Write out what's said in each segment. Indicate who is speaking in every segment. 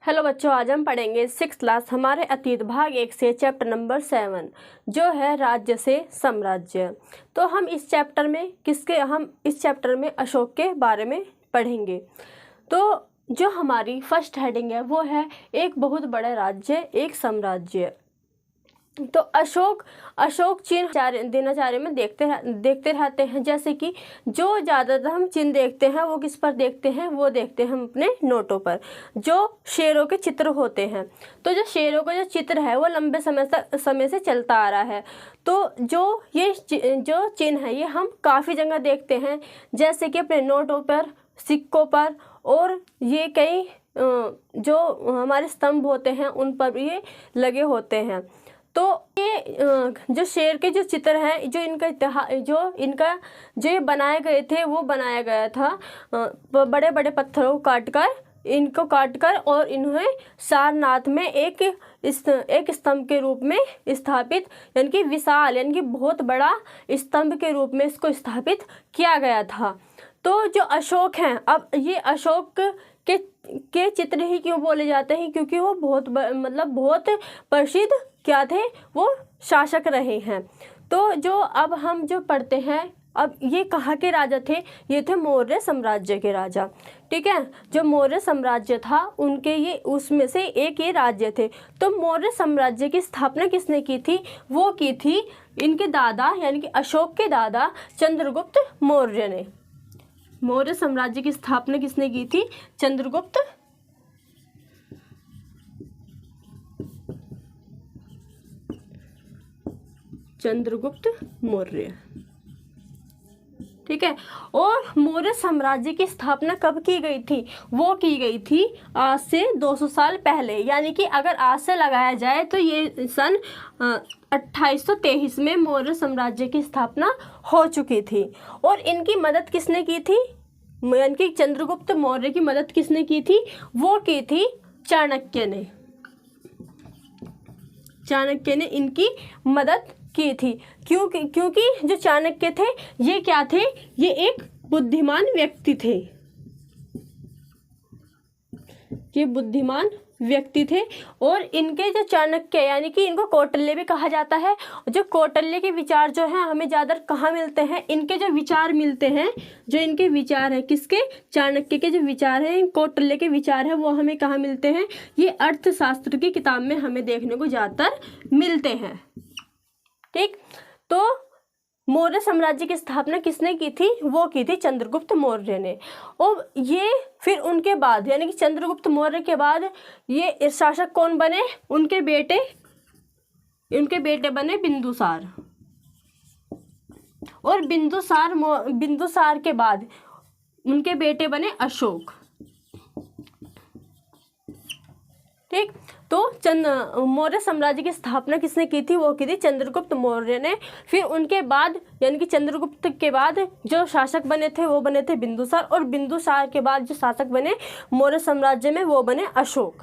Speaker 1: Hello बच्चों, आज हम पढ़ेंगे 6th क्लास हमारे अतीत भाग 1 से चैप्टर नंबर 7 जो है राज्य से साम्राज्य। तो हम इस चैप्टर में अशोक के बारे में पढ़ेंगे। तो जो हमारी फर्स्ट हेडिंग है वो है एक बहुत बड़ा राज्य, एक साम्राज्य। तो अशोक चिन्ह दिनचर्या में देखते रहते हैं। जैसे कि जो ज़्यादातर हम चिन्ह देखते हैं वो किस पर देखते हैं, वो देखते हैं हम अपने नोटों पर, जो शेरों के चित्र होते हैं। तो जो शेरों का जो चित्र है वो लंबे समय से चलता आ रहा है। तो जो चिन्ह है ये हम काफ़ी जगह देखते हैं, जैसे कि अपने नोटों पर, सिक्कों पर, और ये कई जो हमारे स्तंभ होते हैं उन पर ये लगे होते हैं। तो ये जो शेर के जो चित्र हैं, जो ये बनाए गए थे वो बनाया गया था बड़े बड़े पत्थरों को काट कर और इन्हें सारनाथ में एक स्तंभ के रूप में स्थापित, यानी कि विशाल, यानी कि बहुत बड़ा स्तंभ के रूप में इसको स्थापित किया गया था। तो जो अशोक हैं, अब ये अशोक के चित्र ही क्यों बोले जाते हैं, क्योंकि वो बहुत प्रसिद्ध क्या थे, वो शासक रहे हैं। तो जो अब हम जो पढ़ते हैं, अब ये कहाँ के राजा थे, ये थे मौर्य साम्राज्य के राजा। ठीक है, जो मौर्य साम्राज्य था उनके ये उसमें से एक ये राज्य थे। तो मौर्य साम्राज्य की स्थापना किसने की थी, वो की थी इनके दादा, यानी कि अशोक के दादा चंद्रगुप्त मौर्य ने। मौर्य साम्राज्य की स्थापना किसने की थी, चंद्रगुप्त मौर्य। ठीक है, और मौर्य साम्राज्य की स्थापना कब की गई थी, वो की गई थी आज से 200 साल पहले। यानी कि अगर आज से लगाया जाए तो ये सन 2823 में मौर्य साम्राज्य की स्थापना हो चुकी थी। और इनकी मदद किसने की थी, यानी कि चंद्रगुप्त मौर्य की मदद किसने की थी, वो की थी चाणक्य ने इनकी मदद की थी। क्योंकि जो चाणक्य थे ये क्या थे, ये एक बुद्धिमान व्यक्ति थे। और इनके जो चाणक्य, यानी कि इनको कौटिल्य भी कहा जाता है। जो कौटिल्य के विचार जो हैं हमें ज़्यादा कहाँ मिलते हैं, इनके जो विचार मिलते हैं, जो इनके विचार है, किसके, चाणक्य के जो विचार हैं, कौटिल्य के विचार है, वो हमें कहाँ मिलते हैं, ये अर्थशास्त्र की किताब में हमें देखने को ज़्यादातर मिलते हैं। ठीक, तो मौर्य साम्राज्य की स्थापना किसने की थी, वो की थी चंद्रगुप्त मौर्य ने। और ये फिर उनके बाद, यानी कि चंद्रगुप्त मौर्य के बाद ये शासक कौन बने, उनके बेटे बने बिंदुसार। और बिंदुसार के बाद उनके बेटे बने अशोक। ठीक, तो मौर्य साम्राज्य की स्थापना किसने की थी, वो की थी चंद्रगुप्त मौर्य ने। फिर उनके बाद, यानी कि चंद्रगुप्त के बाद जो शासक बने थे वो बने थे बिंदुसार, और बिंदुसार के बाद जो शासक बने मौर्य साम्राज्य में वो बने अशोक।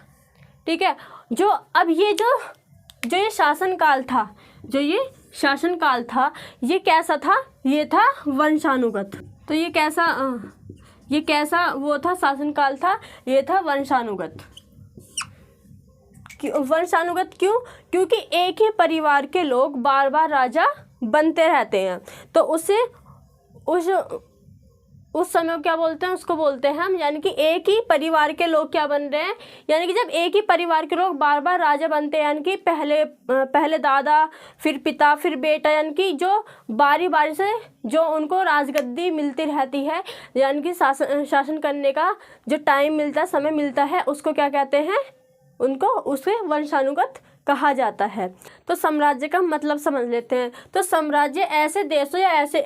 Speaker 1: ठीक है, जो अब ये शासनकाल था, ये कैसा था, ये था वंशानुगत। तो ये कैसा वो था, शासनकाल था, ये था वंशानुगत। वंशानुगत क्यों, क्योंकि एक ही परिवार के लोग बार बार राजा बनते रहते हैं। तो उस समय क्या बोलते हैं, उसको बोलते हैं हम, यानी कि एक ही परिवार के लोग क्या बन रहे हैं, यानी कि जब एक ही परिवार के लोग बार बार राजा बनते हैं, यानी कि पहले दादा, फिर पिता, फिर बेटा, यानी कि जो बारी बारी से जो उनको राजगद्दी मिलती रहती है, यानी कि शासन करने का जो टाइम मिलता है, समय मिलता है, उसको क्या कहते हैं, उसे वंशानुगत कहा जाता है। तो साम्राज्य का मतलब समझ लेते हैं। तो साम्राज्य ऐसे देशों या ऐसे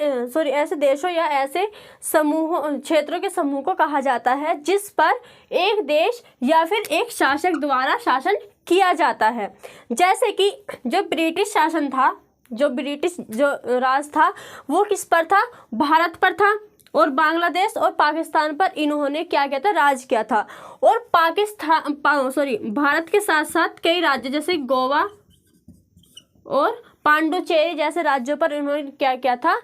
Speaker 1: क्षेत्रों के समूह को कहा जाता है जिस पर एक देश या फिर एक शासक द्वारा शासन किया जाता है। जैसे कि जो ब्रिटिश शासन था, जो राज था, वो किस पर था, भारत पर था, और बांग्लादेश और पाकिस्तान पर इन्होंने क्या किया था, राज किया था। और भारत के साथ साथ कई राज्य जैसे गोवा और पांडुचेरी जैसे राज्यों पर इन्होंने क्या किया था,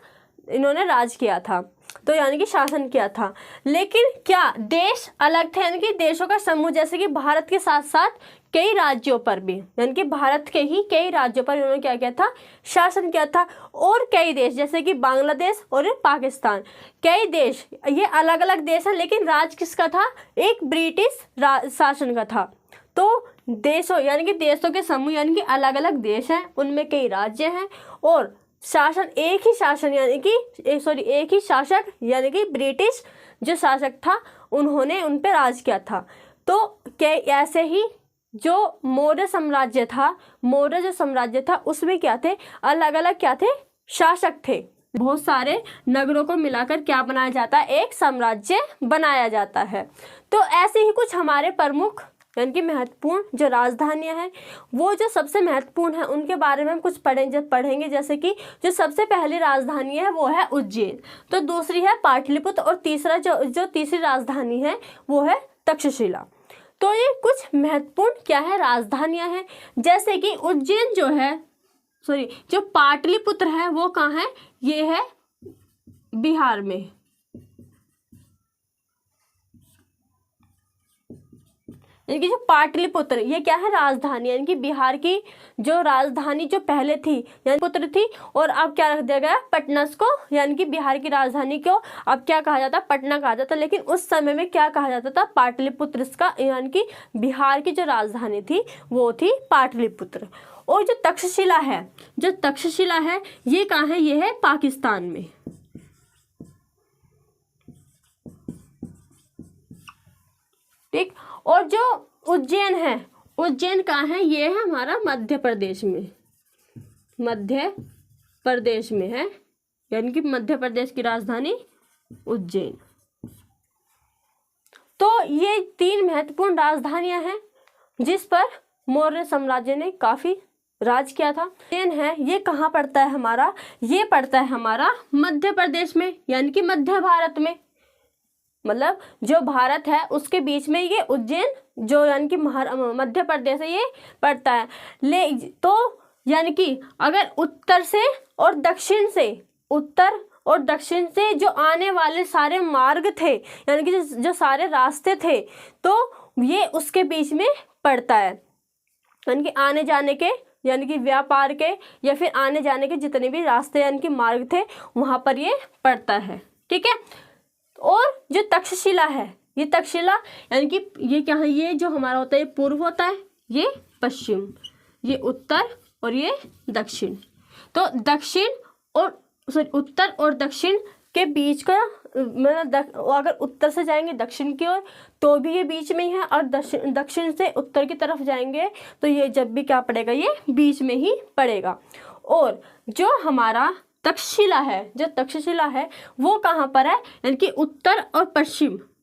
Speaker 1: इन्होंने राज किया था। तो यानी कि शासन किया था। लेकिन क्या देश अलग थे, यानी कि देशों का समूह, जैसे कि भारत के साथ साथ कई राज्यों पर भी, यानी कि भारत के ही कई राज्यों पर इन्होंने क्या किया था, शासन किया था। और कई देश जैसे कि बांग्लादेश और पाकिस्तान, कई देश, ये अलग अलग देश हैं, लेकिन राज किसका था, एक ब्रिटिश शासन का था। तो देशों यानी कि देशों के समूह, यानी कि अलग अलग देश हैं, उनमें कई राज्य हैं, और शासन एक ही शासन यानी कि एक ही शासक यानी कि ब्रिटिश जो शासक था, उन्होंने उन पर राज किया था। तो क्या ऐसे ही जो मौर्य साम्राज्य था, मौर्य जो साम्राज्य था, उसमें क्या थे, अलग अलग क्या थे, शासक थे। बहुत सारे नगरों को मिलाकर क्या बनाया जाता है, एक साम्राज्य बनाया जाता है। तो ऐसे ही कुछ हमारे प्रमुख यानी कि महत्वपूर्ण जो राजधानियां हैं, वो जो सबसे महत्वपूर्ण है उनके बारे में हम कुछ पढ़ेंगे। जैसे कि जो सबसे पहली राजधानी है वो है उज्जैन, तो दूसरी है पाटलिपुत्र, और तीसरा जो तीसरी राजधानी है वो है तक्षशिला। तो ये कुछ महत्वपूर्ण क्या है, राजधानियां हैं। जैसे कि उज्जैन जो पाटलिपुत्र है वो कहाँ है, ये है बिहार में। यानी कि जो पाटलिपुत्र, ये क्या है, राजधानी, यानी कि बिहार की जो राजधानी जो पहले थी यानी पुत्र थी, और अब क्या रख दिया गया, पटना को, यानी कि बिहार की राजधानी को अब क्या कहा जाता, पटना कहा जाता। लेकिन उस समय में क्या कहा जाता था, पाटलिपुत्र, इसका यानी कि बिहार की जो राजधानी थी वो थी पाटलिपुत्र। और जो तक्षशिला है, ये कहाँ है, ये है पाकिस्तान में। ठीक। और जो उज्जैन है, उज्जैन कहाँ है, ये है हमारा मध्य प्रदेश में, मध्य प्रदेश में है, यानी कि मध्य प्रदेश की राजधानी उज्जैन। तो ये 3 महत्वपूर्ण राजधानियां हैं जिस पर मौर्य साम्राज्य ने काफी राज किया था। उज्जैन है, ये कहाँ पड़ता है हमारा, ये पड़ता है हमारा मध्य प्रदेश में, यानी कि मध्य भारत में, मतलब जो भारत है उसके बीच में ये उज्जैन जो यानी कि मध्य प्रदेश है ये पड़ता है। तो यानी कि अगर उत्तर और दक्षिण से जो आने वाले सारे मार्ग थे, यानी कि जो सारे रास्ते थे, तो ये उसके बीच में पड़ता है, यानी कि आने जाने के, यानी कि व्यापार के या फिर आने जाने के जितने भी रास्ते यानी कि मार्ग थे, वहां पर ये पड़ता है। ठीक है। और जो तक्षशिला है, ये तक्षशिला यानी कि ये क्या है, ये जो हमारा होता है, ये पूर्व होता है, ये पश्चिम, ये उत्तर और ये दक्षिण। तो उत्तर और दक्षिण के बीच का, मतलब अगर उत्तर से जाएंगे दक्षिण की ओर तो भी ये बीच में ही है, और दक्षिण से उत्तर की तरफ जाएंगे तो ये जब भी क्या पड़ेगा, ये बीच में ही पड़ेगा। और जो हमारा तक्षशिला है वो कहाँ पर है, यानी कि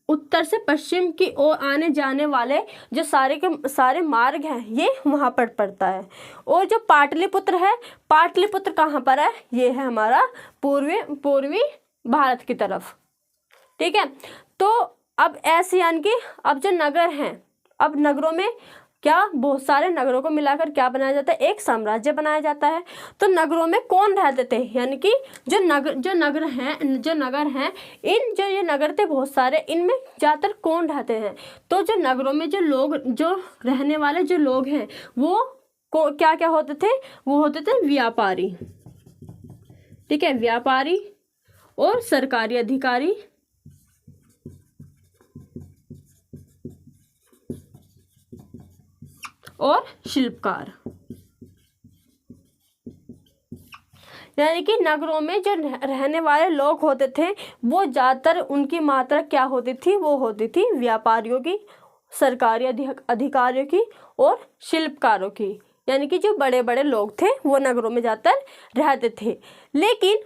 Speaker 1: उत्तर से पश्चिम की ओर आने जाने वाले जो सारे के सारे मार्ग हैं ये वहाँ पर पड़ता है। और जो पाटलिपुत्र कहाँ पर है, ये है हमारा पूर्वी भारत की तरफ। ठीक है। तो अब ऐसे यानी कि अब जो नगर हैं, अब नगरों में क्या, बहुत सारे नगरों को मिलाकर क्या बनाया जाता है, एक साम्राज्य बनाया जाता है। तो नगरों में कौन रहते थे, यानी कि जो नगर हैं इन जो ये नगर थे बहुत सारे, इनमें ज़्यादातर कौन रहते हैं, तो जो नगरों में जो रहने वाले जो लोग हैं वो क्या क्या होते थे, वो होते थे व्यापारी। ठीक है, व्यापारी और सरकारी अधिकारी और शिल्पकार। यानी कि नगरों में जो रहने वाले लोग होते थे वो ज़्यादातर उनकी मात्रा क्या होती थी, वो होती थी व्यापारियों की, सरकारी अधिकारियों की और शिल्पकारों की। यानी कि जो बड़े बड़े लोग थे वो नगरों में ज़्यादातर रहते थे। लेकिन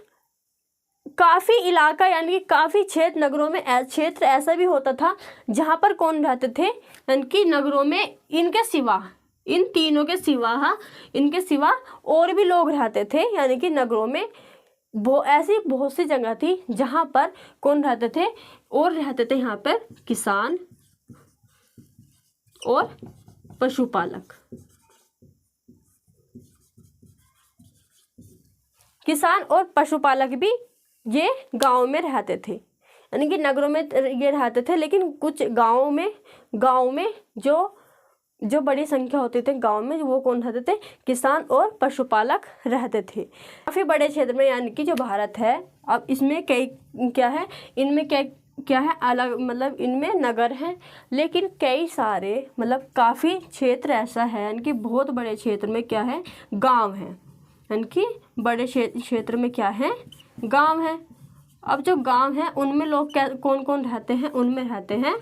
Speaker 1: काफ़ी इलाका यानी कि काफ़ी क्षेत्र नगरों में क्षेत्र ऐसा भी होता था जहाँ पर कौन रहते थे, यानी कि नगरों में इनके सिवा, इन तीनों के सिवा, इनके सिवा और भी लोग रहते थे। यानी कि नगरों में ऐसी बहुत सी जगह थी जहाँ पर कौन रहते थे, और रहते थे यहाँ पर किसान और पशुपालक। किसान और पशुपालक भी ये गाँव में रहते थे, यानी कि नगरों में ये रहते थे, लेकिन कुछ गाँव में जो बड़ी संख्या होती थी गांव में, वो कौन रहते थे? किसान और पशुपालक रहते थे। काफ़ी बड़े क्षेत्र में, यानी कि जो भारत है, अब इसमें कई क्या है, इनमें क्या है अलग, मतलब इनमें नगर हैं, लेकिन कई सारे मतलब काफ़ी क्षेत्र ऐसा है, यानी कि बहुत बड़े क्षेत्र में क्या है? गाँव है, यानी कि बड़े क्षेत्र में क्या है? गाँव है। अब जो गाँव है उनमें लोग क्या कौन कौन रहते हैं? उनमें रहते हैं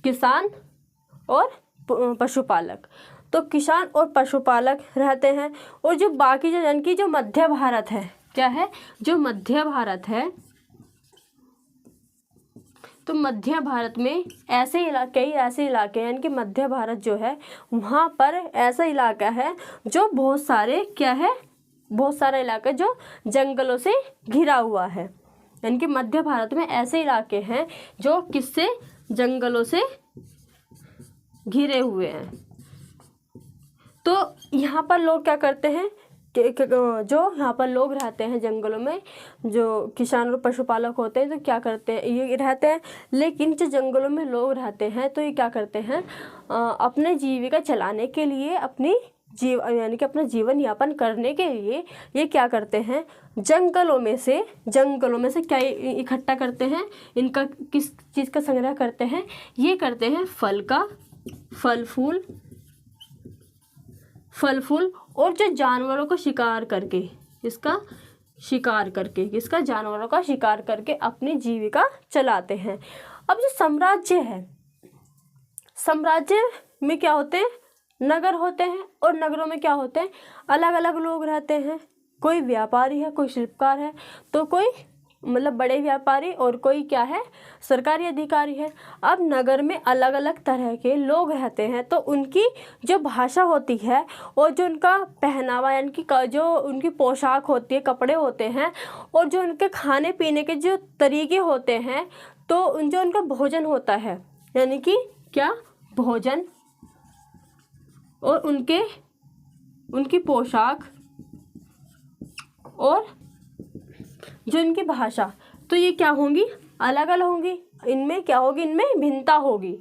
Speaker 1: किसान और पशुपालक। तो किसान और पशुपालक रहते हैं। और जो बाकी जो यानी कि जो मध्य भारत है, क्या है? जो मध्य भारत है, तो मध्य भारत में कई ऐसे इलाके हैं, यानी कि मध्य भारत जो है वहाँ पर ऐसा इलाका है जो बहुत सारे क्या है? बहुत सारा इलाका जो जंगलों से घिरा हुआ है। यानी कि मध्य भारत में ऐसे इलाके हैं जो किससे? जंगलों से घिरे हुए हैं। तो यहाँ पर लोग क्या करते हैं जो यहाँ पर लोग रहते हैं जंगलों में, जो किसान और पशुपालक होते हैं, तो क्या करते हैं? ये रहते हैं, लेकिन जो जंगलों में लोग रहते हैं तो ये क्या करते हैं? अपने जीविका चलाने के लिए, यानी कि अपना जीवन यापन करने के लिए ये क्या करते हैं? जंगलों में से क्या इकट्ठा करते हैं? इनका किस चीज़ का संग्रह करते हैं? ये करते हैं फल फूल और जो जानवरों को शिकार करके, जानवरों का शिकार करके अपनी जीविका चलाते हैं। अब जो साम्राज्य है, साम्राज्य में क्या होते हैं? नगर होते हैं, और नगरों में क्या होते हैं? अलग अलग लोग रहते हैं। कोई व्यापारी है, कोई शिल्पकार है, तो कोई मतलब बड़े व्यापारी, और कोई क्या है? सरकारी अधिकारी है। अब नगर में अलग अलग तरह के लोग रहते हैं, तो उनकी जो भाषा होती है और जो उनका पहनावा, यानी कि जो उनकी पोशाक होती है, कपड़े होते हैं, और जो उनके खाने पीने के जो तरीके होते हैं, तो जो उनका भोजन होता है, यानी कि क्या? भोजन, और उनकी पोशाक और जो इनकी भाषा, तो ये क्या होंगी? अलग अलग होंगी। इनमें क्या होगी? इनमें भिन्नता होगी।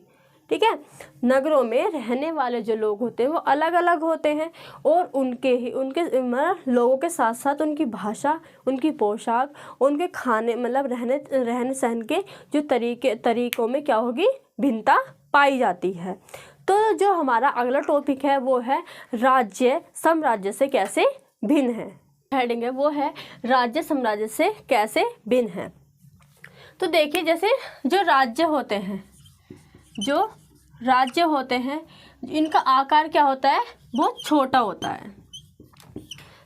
Speaker 1: ठीक है। नगरों में रहने वाले जो लोग होते हैं वो अलग अलग होते हैं, और उनके मतलब लोगों के साथ साथ उनकी भाषा, उनकी पोशाक, उनके खाने मतलब रहने सहन के जो तरीकों में क्या होगी? भिन्नता पाई जाती है। तो जो हमारा अगला टॉपिक है वो है राज्य साम्राज्य से कैसे भिन्न है। हेडिंग है वो है राज्य साम्राज्य से कैसे भिन्न है। तो देखिए, जैसे जो राज्य होते हैं इनका आकार क्या होता है? बहुत छोटा होता है।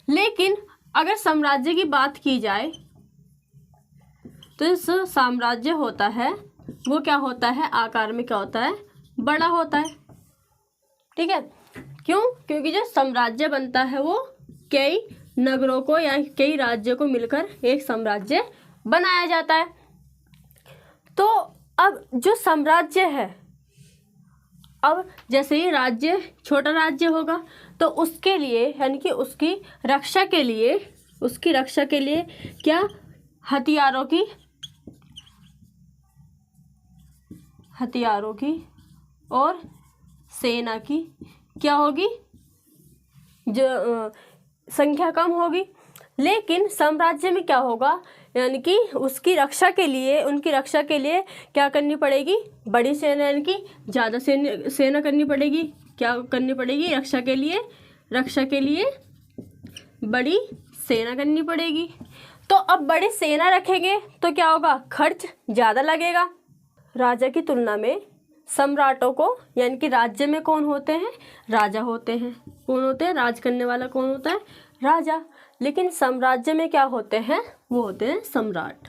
Speaker 1: लेकिन अगर साम्राज्य की बात की जाए तो जो साम्राज्य होता है वो क्या होता है? आकार में क्या होता है? बड़ा होता है। ठीक है। क्यों? क्योंकि जो साम्राज्य बनता है वो कई नगरों को या कई राज्यों को मिलकर एक साम्राज्य बनाया जाता है। तो अब जो साम्राज्य है, अब जैसे ही राज्य छोटा राज्य होगा तो उसके लिए, यानी कि उसकी रक्षा के लिए क्या? हथियारों की और सेना की क्या होगी? जो संख्या कम होगी। लेकिन साम्राज्य में क्या होगा? यानी कि उनकी रक्षा के लिए क्या करनी पड़ेगी? बड़ी सेना, यानी कि ज़्यादा सेना करनी पड़ेगी। क्या करनी पड़ेगी? रक्षा के लिए बड़ी सेना करनी पड़ेगी। तो अब बड़ी सेना रखेंगे तो क्या होगा? खर्च ज़्यादा लगेगा। राजा की तुलना में सम्राटों को, यानी कि राज्य में कौन होते हैं? राजा होते हैं। कौन होते हैं? राज करने वाला कौन होता है? राजा। लेकिन साम्राज्य में क्या होते हैं? वो होते हैं सम्राट।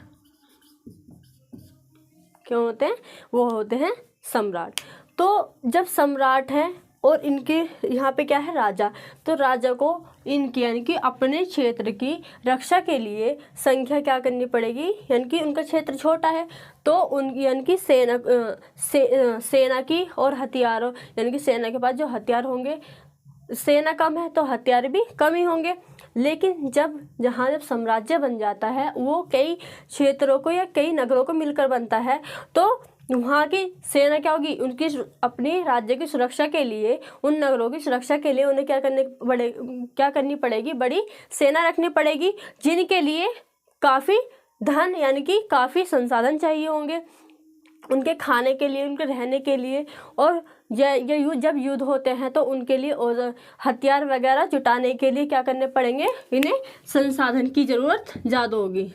Speaker 1: क्यों होते हैं? वो होते हैं सम्राट। तो जब सम्राट हैं और इनके यहाँ पे क्या है? राजा। तो राजा को इनकी, यानी कि अपने क्षेत्र की रक्षा के लिए संख्या क्या करनी पड़ेगी? यानी कि उनका क्षेत्र छोटा है तो उनकी, यानी कि सेना की और हथियारों, यानी कि सेना के पास जो हथियार होंगे, सेना कम है तो हथियार भी कम ही होंगे। लेकिन जब साम्राज्य बन जाता है वो कई क्षेत्रों को या कई नगरों को मिलकर बनता है, तो वहाँ की सेना क्या होगी, उनकी अपनी राज्य की सुरक्षा के लिए, उन नगरों की सुरक्षा के लिए उन्हें क्या करनी पड़ेगी, बड़ी सेना रखनी पड़ेगी, जिनके लिए काफ़ी धन यानी कि काफ़ी संसाधन चाहिए होंगे, उनके खाने के लिए, उनके रहने के लिए। और जब युद्ध होते हैं तो उनके लिए और हथियार वगैरह जुटाने के लिए क्या करने पड़ेंगे, इन्हें संसाधन की ज़रूरत ज़्यादा होगी।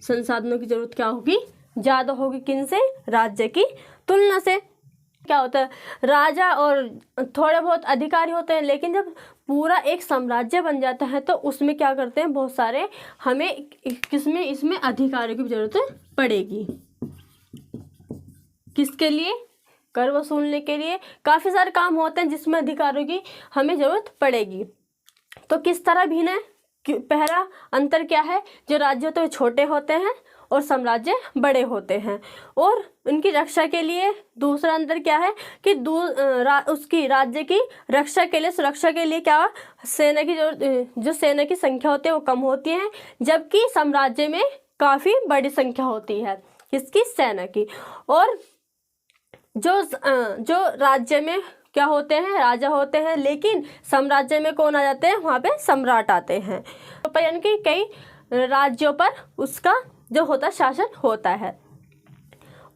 Speaker 1: संसाधनों की ज़रूरत क्या होगी, ज़्यादा होगी। किनसे, राज्य की तुलना से। क्या होता है, राजा और थोड़े बहुत अधिकारी होते हैं, लेकिन जब पूरा एक साम्राज्य बन जाता है तो उसमें क्या करते हैं, बहुत सारे हमें इसमें अधिकारियों की ज़रूरत पड़ेगी। किसके लिए, कर वसूलने के लिए। काफ़ी सारे काम होते हैं जिसमें अधिकारियों की हमें ज़रूरत पड़ेगी। तो किस तरह भिन्न है, पहला अंतर क्या है, जो राज्य होते हैं छोटे होते हैं और साम्राज्य बड़े होते हैं। और उनकी रक्षा के लिए दूसरा अंतर क्या है कि उसकी राज्य की रक्षा के लिए, सुरक्षा के लिए क्या, सेना की जो सेना की संख्या होती है वो कम होती है, जबकि साम्राज्य में काफ़ी बड़ी संख्या होती है किसकी, सेना की। और जो राज्य में क्या होते हैं, राजा होते हैं, लेकिन साम्राज्य में कौन आ जाते हैं, वहाँ पे सम्राट आते हैं। तो यानी कि कई राज्यों पर उसका जो होता शासन होता है।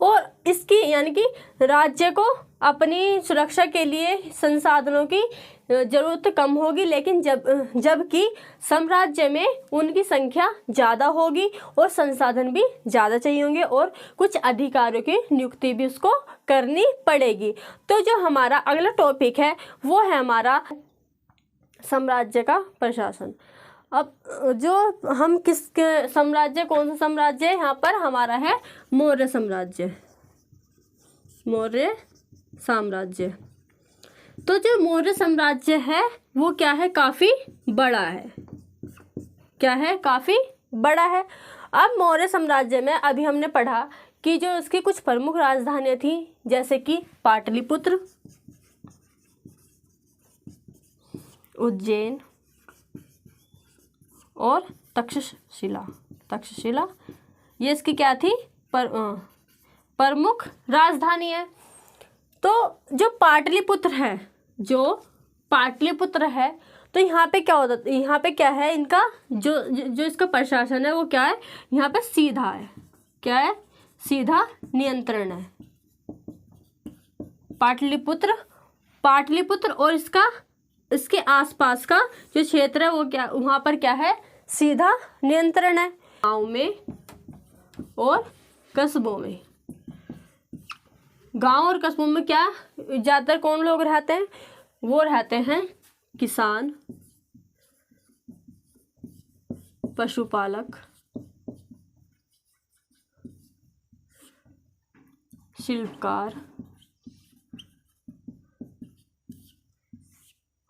Speaker 1: और इसकी यानी कि राज्य को अपनी सुरक्षा के लिए संसाधनों की ज़रूरत कम होगी, लेकिन जबकि साम्राज्य में उनकी संख्या ज़्यादा होगी और संसाधन भी ज़्यादा चाहिए होंगे और कुछ अधिकारियों की नियुक्ति भी उसको करनी पड़ेगी। तो जो हमारा अगला टॉपिक है वो है हमारा साम्राज्य का प्रशासन। अब जो हम साम्राज्य, कौन सा साम्राज्य है, यहाँ पर हमारा है मौर्य साम्राज्य। मौर्य साम्राज्य। तो जो मौर्य साम्राज्य है वो क्या है, काफ़ी बड़ा है। क्या है, काफ़ी बड़ा है। अब मौर्य साम्राज्य में अभी हमने पढ़ा कि जो उसकी कुछ प्रमुख राजधानियाँ थी, जैसे कि पाटलिपुत्र, उज्जैन और तक्षशिला, ये इसकी क्या थी, प्रमुख राजधानी है। तो जो पाटलिपुत्र है, तो यहाँ पे क्या होता, यहाँ पे क्या है, इनका जो इसका प्रशासन है वो क्या है, यहाँ पे सीधा है। क्या है, सीधा नियंत्रण है। पाटलिपुत्र और इसके आसपास का जो क्षेत्र है वो क्या, वहाँ पर क्या है, सीधा नियंत्रण है। गाँव में और कस्बों में, गांव और कस्बों में क्या ज़्यादातर कौन लोग रहते हैं, वो रहते हैं किसान, पशुपालक, शिल्पकार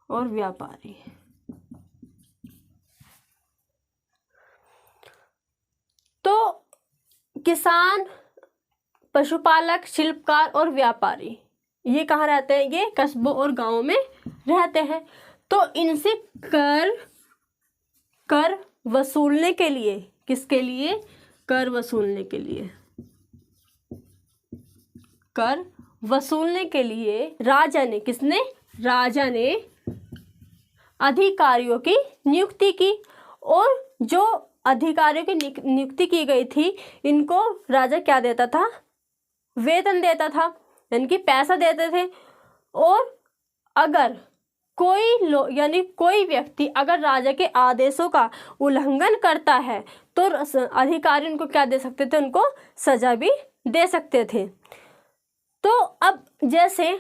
Speaker 1: और व्यापारी। तो किसान, पशुपालक, शिल्पकार और व्यापारी ये कहाँ रहते हैं, ये कस्बों और गांवों में रहते हैं। तो इनसे कर वसूलने के लिए, किसके लिए, कर वसूलने के लिए, कर वसूलने के लिए राजा ने अधिकारियों की नियुक्ति की। और जो अधिकारियों की नियुक्ति की गई थी, इनको राजा क्या देता था, वेतन देता था, यानी कि पैसा देते थे। और अगर कोई व्यक्ति अगर राजा के आदेशों का उल्लंघन करता है तो अधिकारी उनको क्या दे सकते थे, उनको सजा भी दे सकते थे। तो अब जैसे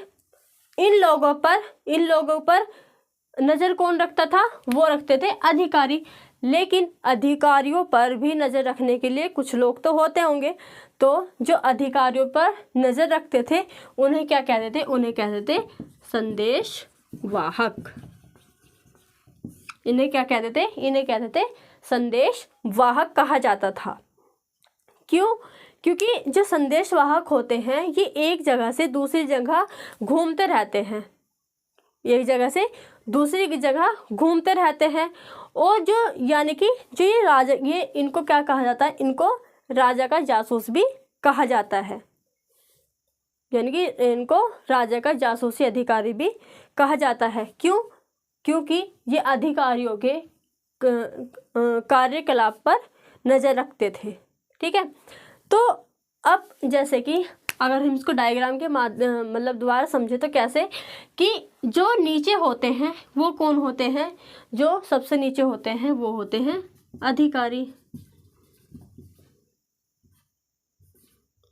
Speaker 1: इन लोगों पर नज़र कौन रखता था, वो रखते थे अधिकारी। लेकिन अधिकारियों पर भी नज़र रखने के लिए कुछ लोग तो होते होंगे, तो जो अधिकारियों पर नज़र रखते थे उन्हें क्या कहते थे, उन्हें कहते थे संदेशवाहक। इन्हें क्या कहते थे, इन्हें कहते थे संदेशवाहक कहा जाता था। क्यों, क्योंकि जो संदेशवाहक होते हैं ये एक जगह से दूसरी जगह घूमते रहते हैं। एक जगह से दूसरी की जगह घूमते रहते हैं। और जो यानी कि जो ये राजा, ये इनको क्या कहा जाता है, इनको राजा का जासूस भी कहा जाता है, यानी कि इनको राजा का जासूसी अधिकारी भी कहा जाता है। क्यों? क्योंकि ये अधिकारियों के कार्यकलाप पर नज़र रखते थे। ठीक है, तो अब जैसे कि अगर हम इसको डायग्राम के मतलब द्वारा समझे तो कैसे कि जो नीचे होते हैं वो कौन होते हैं, जो सबसे नीचे होते हैं वो होते हैं अधिकारी,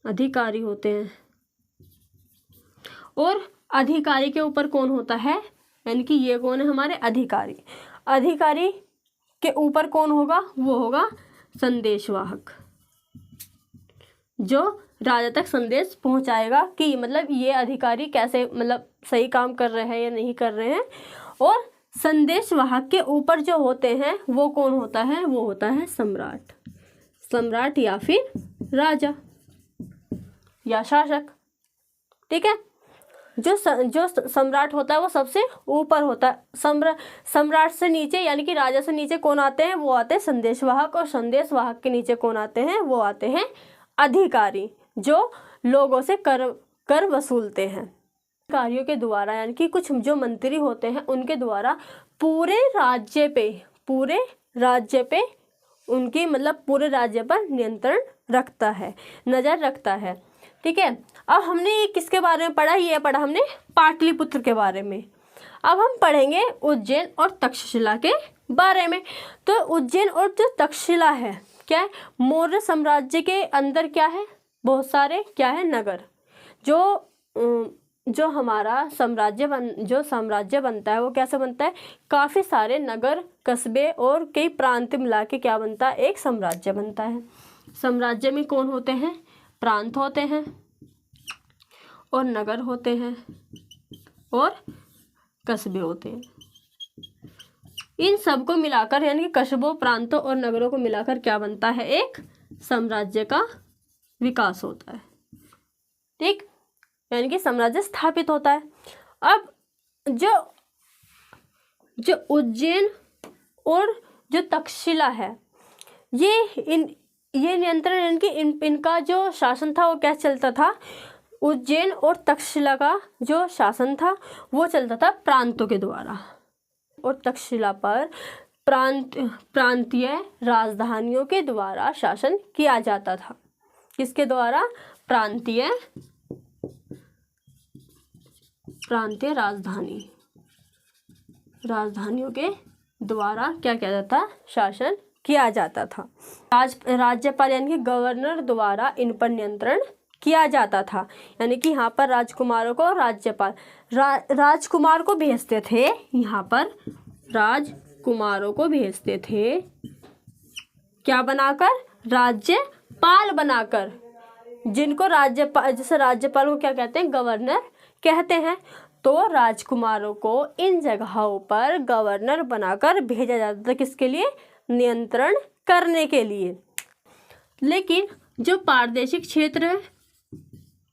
Speaker 1: अधिकारी होते हैं। और अधिकारी के ऊपर कौन होता है, यानी कि ये कौन है, हमारे अधिकारी। अधिकारी के ऊपर कौन होगा, वो होगा संदेशवाहक, जो राजा तक संदेश पहुंचाएगा कि मतलब ये अधिकारी कैसे मतलब सही काम कर रहे हैं या नहीं कर रहे हैं। और संदेशवाहक के ऊपर जो होते हैं वो कौन होता है, वो होता है सम्राट, सम्राट या फिर राजा या शासक। ठीक है, जो सम्राट होता है वो सबसे ऊपर होता है। सम्राट से नीचे यानी कि राजा से नीचे कौन आते हैं, वो आते हैं संदेशवाहक। और संदेशवाहक के नीचे कौन आते हैं, वो आते हैं अधिकारी, जो लोगों से कर वसूलते हैं। अधिकारियों के द्वारा यानी कि कुछ जो मंत्री होते हैं उनके द्वारा पूरे राज्य पे उनकी मतलब पूरे राज्य पर नियंत्रण रखता है, नज़र रखता है। ठीक है, अब हमने ये किसके बारे में पढ़ा, ये पढ़ा हमने पाटलिपुत्र के बारे में। अब हम पढ़ेंगे उज्जैन और तक्षशिला के बारे में। तो उज्जैन और जो तक्षशिला है क्या है, मौर्य साम्राज्य के अंदर क्या है, बहुत सारे क्या है नगर। जो हमारा साम्राज्य बनता है वो कैसे बनता है, काफ़ी सारे नगर, कस्बे और कई प्रांत मिला के क्या बनता है, एक साम्राज्य बनता है। साम्राज्य में कौन होते हैं, प्रांत होते हैं और नगर होते हैं और कस्बे होते हैं। इन सब को मिलाकर यानी कि कस्बों, प्रांतों और नगरों को मिलाकर क्या बनता है, एक साम्राज्य का विकास होता है। ठीक, यानी कि साम्राज्य स्थापित होता है। अब जो उज्जैन और जो तक्षशिला है, ये नियंत्रण यानी कि इनका जो शासन था वो क्या चलता था, उज्जैन और तक्षशिला का जो शासन था वो चलता था प्रांतों के द्वारा। और तक्षशिला पर प्रांतीय राजधानियों के द्वारा शासन किया जाता था। किसके द्वारा, प्रांतीय राजधानियों के द्वारा क्या किया जाता, शासन किया जाता था। राज्यपाल यानी कि गवर्नर द्वारा इन पर नियंत्रण किया जाता था। यानी कि यहाँ पर राजकुमारों को राज्यपाल राजकुमार को भेजते थे, यहाँ पर राजकुमारों को भेजते थे क्या बनाकर, राज्यपाल बनाकर, जिनको राज्यपाल, जैसे राज्यपाल को क्या कहते हैं, गवर्नर कहते हैं। तो राजकुमारों को इन जगहों पर गवर्नर बनाकर भेजा जाता था, किसके लिए, नियंत्रण करने के लिए। लेकिन जो पारदेशिक क्षेत्र है,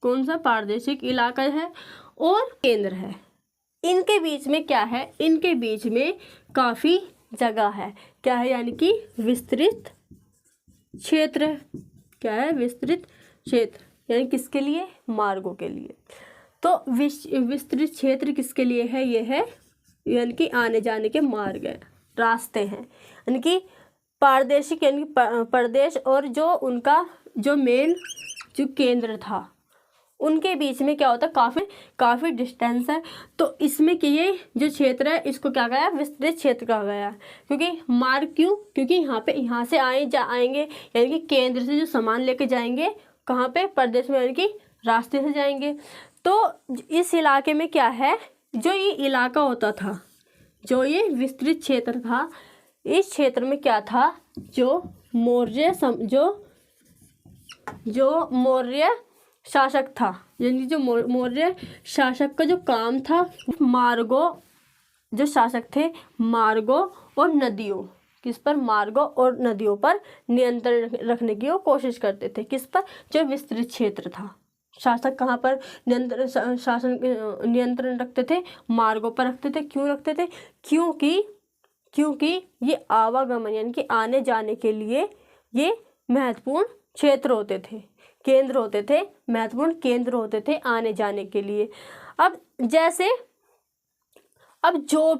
Speaker 1: कौन सा पारदेशिक इलाका है और केंद्र है, इनके बीच में क्या है, इनके बीच में काफ़ी जगह है, क्या है, यानी कि विस्तृत क्षेत्र है। क्या है, विस्तृत क्षेत्र, यानी किसके लिए, मार्गों के लिए। तो विस्तृत क्षेत्र किसके लिए है, ये है यानी कि आने जाने के मार्ग है, रास्ते हैं। यानी कि पारदेशिक यानी कि प्रदेश और जो उनका जो मेन जो केंद्र था उनके बीच में क्या होता है, काफ़ी डिस्टेंस है। तो इसमें कि ये जो क्षेत्र है इसको क्या गया, विस्तृत क्षेत्र कहा गया। क्योंकि मार्ग क्यों, क्योंकि यहाँ से आएंगे यानी कि केंद्र से जो सामान लेके जाएंगे कहाँ पे, प्रदेश में, यानी कि रास्ते से जाएंगे। तो इस इलाके में क्या है, जो ये इलाका होता था, जो ये विस्तृत क्षेत्र था, इस क्षेत्र में क्या था, जो मौर्य शासक था, यानी जो मौर्य शासक का जो काम था, मार्गों, जो शासक थे मार्गों और नदियों, किस पर, मार्गों और नदियों पर नियंत्रण रखने की वो कोशिश करते थे। किस पर, जो विस्तृत क्षेत्र था, शासक कहाँ पर नियंत्रण रखते थे? मार्गों पर रखते थे। क्यों रखते थे? क्योंकि ये आवागमन यानी कि आने जाने के लिए ये महत्वपूर्ण क्षेत्र होते थे, केंद्र होते थे, महत्वपूर्ण केंद्र होते थे आने जाने के लिए। अब जो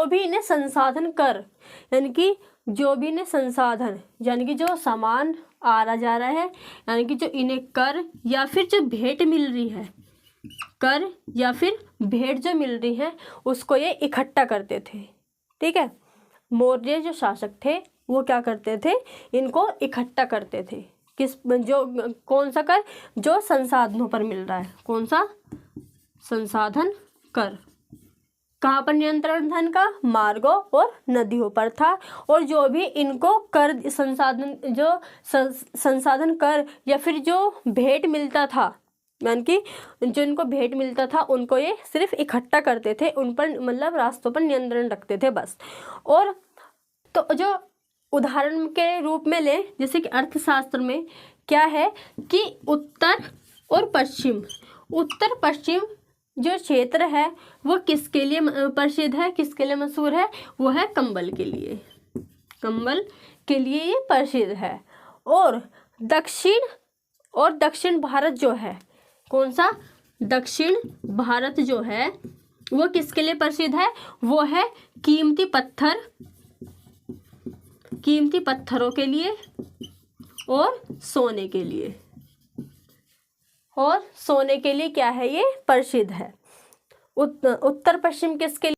Speaker 1: भी इन्हें संसाधन कर यानी कि जो भी इन्हें संसाधन यानी कि जो सामान आ रहा जा रहा है यानी कि जो इन्हें कर या फिर जो भेंट मिल रही है, कर या फिर भेंट जो मिल रही है उसको ये इकट्ठा करते थे। ठीक है, मौर्य जो शासक थे वो क्या करते थे? इनको इकट्ठा करते थे। कौन सा कर? जो संसाधनों पर मिल रहा है। कौन सा? संसाधन कर। कहाँ पर नियंत्रण था इनका? मार्गों और नदियों पर था। और जो भी इनको कर संसाधन कर या फिर जो भेंट मिलता था यानी कि जो इनको भेंट मिलता था उनको ये सिर्फ इकट्ठा करते थे, उन पर मतलब रास्तों पर नियंत्रण रखते थे बस। और तो जो उदाहरण के रूप में ले, जैसे कि अर्थशास्त्र में क्या है कि उत्तर पश्चिम जो क्षेत्र है वो किसके लिए प्रसिद्ध है, किसके लिए मशहूर है? वो है कंबल के लिए। कंबल के लिए ये प्रसिद्ध है। और दक्षिण भारत जो है, कौन सा? दक्षिण भारत जो है वो किसके लिए प्रसिद्ध है? वो है कीमती पत्थरों के लिए और सोने के लिए। और सोने के लिए क्या है? ये प्रसिद्ध है। उत्तर पश्चिम किसके लिए?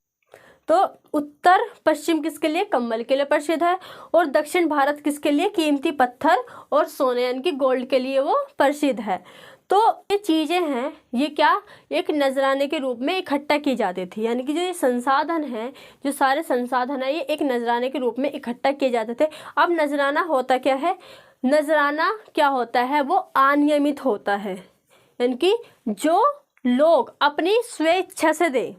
Speaker 1: तो उत्तर पश्चिम किसके लिए? कंबल के लिए प्रसिद्ध है। और दक्षिण भारत किसके लिए? कीमती पत्थर और सोने यानी कि गोल्ड के लिए वो प्रसिद्ध है। तो ये चीज़ें हैं, ये क्या एक नजराने के रूप में इकट्ठा की जाती थी। यानी कि जो ये संसाधन है, जो सारे संसाधन है, ये एक नजराने के रूप में इकट्ठा किए जाते थे। अब नजराना होता क्या है? नजराना क्या होता है? वो अनियमित होता है। यानी कि जो लोग अपनी स्वेच्छा से दे,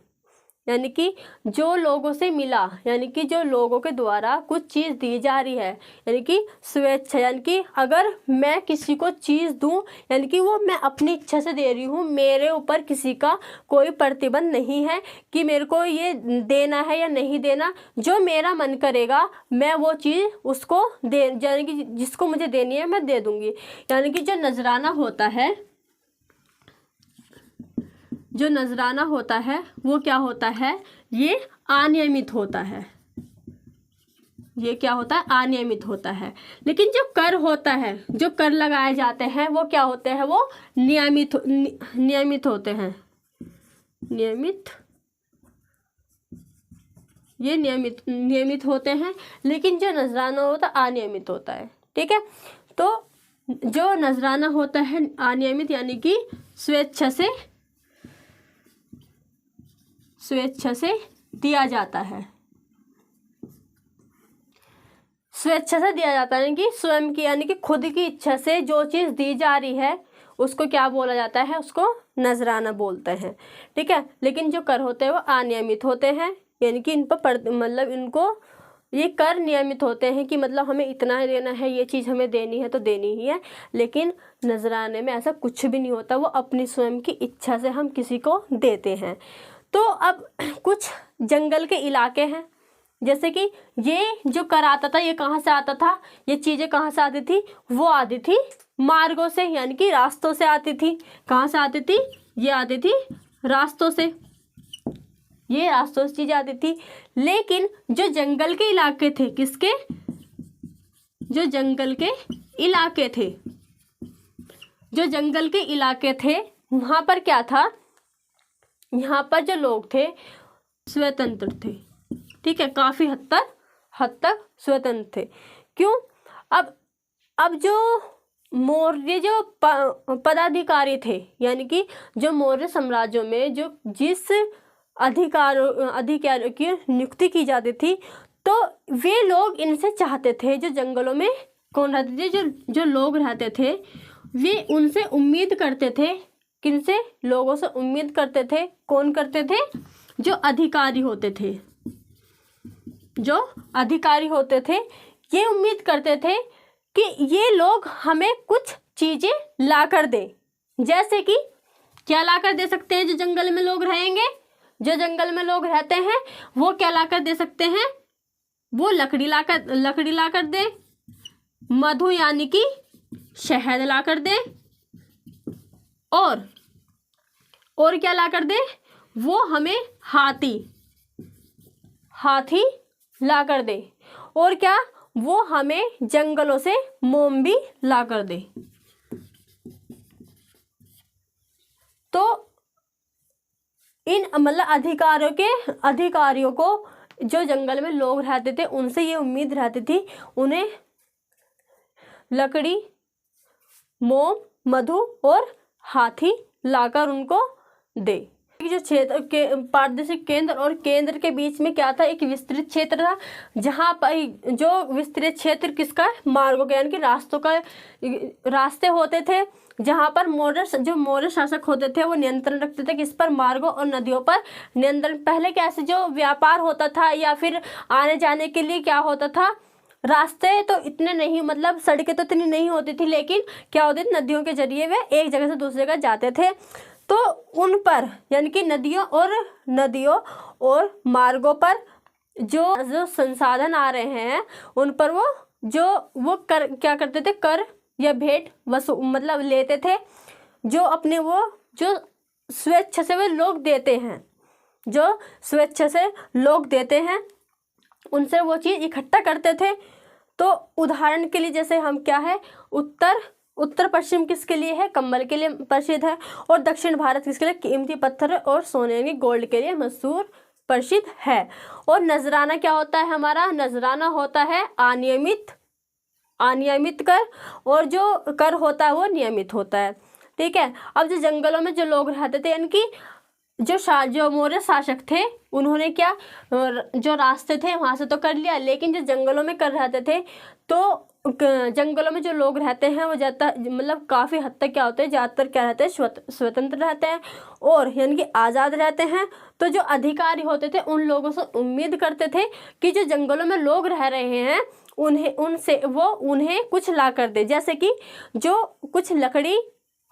Speaker 1: यानी कि जो लोगों से मिला, यानी कि जो लोगों के द्वारा कुछ चीज़ दी जा रही है, यानी कि स्वेच्छा, यानी कि अगर मैं किसी को चीज़ दूं यानी कि वो मैं अपनी इच्छा से दे रही हूँ, मेरे ऊपर किसी का कोई प्रतिबंध नहीं है कि मेरे को ये देना है या नहीं देना। जो मेरा मन करेगा मैं वो चीज़ उसको दे, यानी कि जिसको मुझे देनी है मैं दे दूँगी। यानी कि जो नजराना होता है वो क्या होता है? ये अनियमित होता है। ये क्या होता है? अनियमित होता है। लेकिन जो कर होता है, जो कर लगाए जाते हैं वो क्या होते हैं? वो नियमित होते हैं। नियमित होते हैं। लेकिन जो नजराना होता है अनियमित होता है। ठीक है, तो जो नजराना होता है अनियमित यानी कि स्वेच्छा से दिया जाता है। स्वेच्छा से दिया जाता है यानी कि स्वयं की, यानी कि खुद की इच्छा से जो चीज़ दी जा रही है उसको क्या बोला जाता है? उसको नजराना बोलते हैं। ठीक है, लेकिन जो कर होते हैं वो अनियमित होते हैं। यानी कि इन पर मतलब इनको ये कर नियमित होते हैं कि मतलब हमें इतना ही देना है, ये चीज़ हमें देनी है तो देनी ही है। लेकिन नजराने में ऐसा कुछ भी नहीं होता, वो अपनी स्वयं की इच्छा से हम किसी को देते हैं। तो अब कुछ जंगल के इलाके हैं, जैसे कि ये जो कर आता था ये कहाँ से आता था? ये चीज़ें कहाँ से आती थी? वो आती थी मार्गों से, यानी कि रास्तों से आती थी। कहाँ से आती थी? ये आती थी रास्तों से। ये रास्तों से चीज़ें आती थी। लेकिन जो जंगल के इलाके थे, किसके? जो जंगल के इलाके थे वहाँ पर क्या था? यहाँ पर जो लोग थे स्वतंत्र थे। ठीक है, काफ़ी हद तक स्वतंत्र थे। क्यों? अब जो मौर्य जो पदाधिकारी थे, यानी कि जो मौर्य साम्राज्य में जो जिस अधिकारियों की नियुक्ति की जाती थी, तो वे लोग इनसे चाहते थे, जो जंगलों में कौन रहते थे? जो लोग रहते थे वे उनसे उम्मीद करते थे। किनसे? लोगों से उम्मीद करते थे। कौन करते थे? जो अधिकारी होते थे ये उम्मीद करते थे कि ये लोग हमें कुछ चीज़ें ला कर दें, जैसे कि क्या लाकर दे सकते हैं जो जंगल में लोग रहेंगे, जो जंगल में लोग रहते हैं वो क्या लाकर दे सकते हैं, वो लकड़ी लाकर दे, मधु यानी कि शहद लाकर दे, और क्या लाकर दे, वो हमें हाथी लाकर दे, और क्या, वो हमें जंगलों से मोम भी लाकर दे। तो इन मतलब अधिकारियों को जो जंगल में लोग रहते थे उनसे ये उम्मीद रहती थी उन्हें लकड़ी, मोम, मधु और हाथी लाकर उनको दे। जो क्षेत्र के प्रादेशिक केंद्र और केंद्र के बीच में क्या था, एक विस्तृत क्षेत्र था, जहाँ पर जो विस्तृत क्षेत्र किसका, मार्गों का यानी कि रास्ते होते थे, जहाँ पर मौर्य शासक होते थे वो नियंत्रण रखते थे किस पर, मार्गों और नदियों पर नियंत्रण। पहले कैसे जो व्यापार होता था या फिर आने जाने के लिए क्या होता था, रास्ते तो इतने नहीं, मतलब सड़कें तो इतनी नहीं होती थी, लेकिन क्या होती थी, नदियों के जरिए वे एक जगह से दूसरी जगह जाते थे। तो उन पर यानी कि नदियों और मार्गों पर जो संसाधन आ रहे हैं उन पर वो क्या करते थे, कर या भेंट मतलब लेते थे, जो अपने जो स्वेच्छा से वे लोग देते हैं, जो स्वेच्छा से लोग देते हैं उनसे वो चीज़ इकट्ठा करते थे। तो उदाहरण के लिए जैसे हम क्या है, उत्तर पश्चिम किसके लिए है, कंबल के लिए प्रसिद्ध है, और दक्षिण भारत किसके लिए, कीमती पत्थर और सोने यानी गोल्ड के लिए मशहूर प्रसिद्ध है। और नजराना क्या होता है हमारा, नजराना होता है अनियमित कर, और जो कर होता है वो नियमित होता है। ठीक है। अब जो जंगलों में जो लोग रहते थे यानी कि जो मौर्य शासक थे उन्होंने क्या, जो रास्ते थे वहां से तो कर लिया, लेकिन जो जंगलों में कर रहते थे, तो जंगलों में जो लोग रहते हैं वो ज़्यादातर मतलब काफ़ी हद तक क्या होते हैं, ज़्यादातर क्या रहते हैं, स्वतंत्र रहते हैं और यानी कि आज़ाद रहते हैं। तो जो अधिकारी होते थे उन लोगों से उम्मीद करते थे कि जो जंगलों में लोग रह रहे हैं उन्हें कुछ ला कर दे, जैसे कि जो कुछ लकड़ी,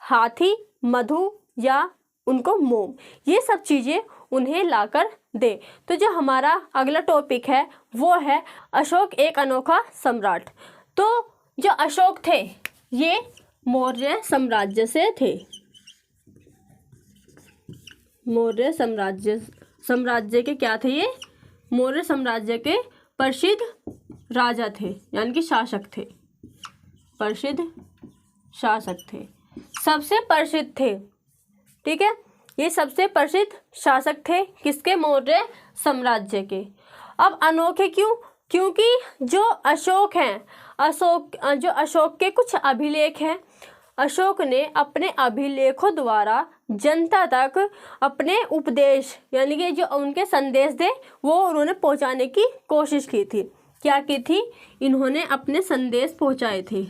Speaker 1: हाथी, मधु या उनको मोम, ये सब चीज़ें उन्हें लाकर दे। तो जो हमारा अगला टॉपिक है वो है अशोक एक अनोखा सम्राट। तो जो अशोक थे ये मौर्य साम्राज्य से थे, मौर्य साम्राज्य के क्या थे, ये मौर्य साम्राज्य के प्रसिद्ध राजा थे यानी कि शासक थे, प्रसिद्ध शासक थे, सबसे प्रसिद्ध थे। ठीक है, ये सबसे प्रसिद्ध शासक थे किसके, मौर्य साम्राज्य के। अब अनोखे क्यों, क्योंकि जो अशोक हैं, अशोक के कुछ अभिलेख हैं, अशोक ने अपने अभिलेखों द्वारा जनता तक अपने उपदेश यानी कि जो उनके संदेश थे वो उन्होंने पहुंचाने की कोशिश की थी। क्या की थी, इन्होंने अपने संदेश पहुंचाए थे।